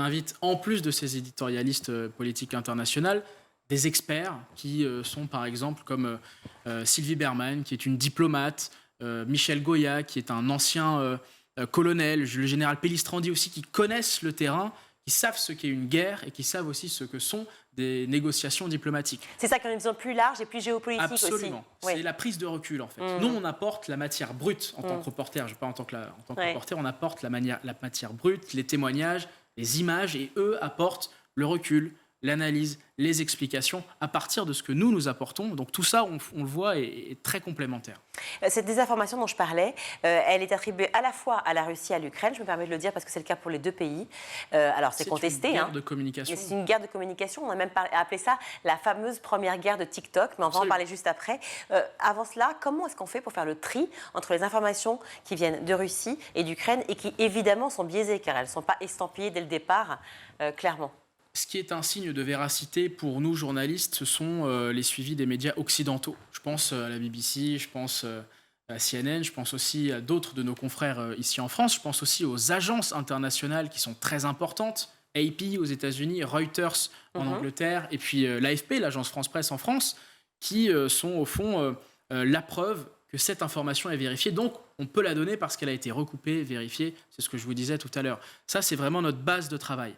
invite, en plus de ces éditorialistes politiques internationales, des experts qui sont par exemple comme Sylvie Berman, qui est une diplomate, Michel Goya, qui est un ancien colonel, le général Pellistrandi aussi, qui connaissent le terrain, qui savent ce qu'est une guerre et qui savent aussi ce que sont des négociations diplomatiques. C'est ça qui a une vision plus large et plus géopolitique aussi. Absolument. C'est la prise de recul, en fait. Nous, on apporte la matière brute en tant que reporter, pas en tant que reporter, on apporte la matière brute, les témoignages, les images, et eux apportent le recul, l'analyse, les explications à partir de ce que nous apportons. Donc tout ça, on le voit, est très complémentaire. Cette désinformation dont je parlais, elle est attribuée à la fois à la Russie et à l'Ukraine. Je me permets de le dire parce que c'est le cas pour les deux pays. Alors c'est contesté. C'est une guerre de communication. C'est une guerre de communication. On a même appelé ça la fameuse première guerre de TikTok, mais on va en parler juste après. Avant cela, comment est-ce qu'on fait pour faire le tri entre les informations qui viennent de Russie et d'Ukraine et qui évidemment sont biaisées car elles ne sont pas estampillées dès le départ, clairement? Ce qui est un signe de véracité pour nous, journalistes, ce sont les suivis des médias occidentaux. Je pense à la BBC, je pense à CNN, je pense aussi à d'autres de nos confrères ici en France. Je pense aussi aux agences internationales qui sont très importantes. AP aux États-Unis, Reuters en Angleterre, et puis l'AFP, l'agence France-Presse en France, qui sont au fond la preuve que cette information est vérifiée. Donc, on peut la donner parce qu'elle a été recoupée, vérifiée. C'est ce que je vous disais tout à l'heure. Ça, c'est vraiment notre base de travail.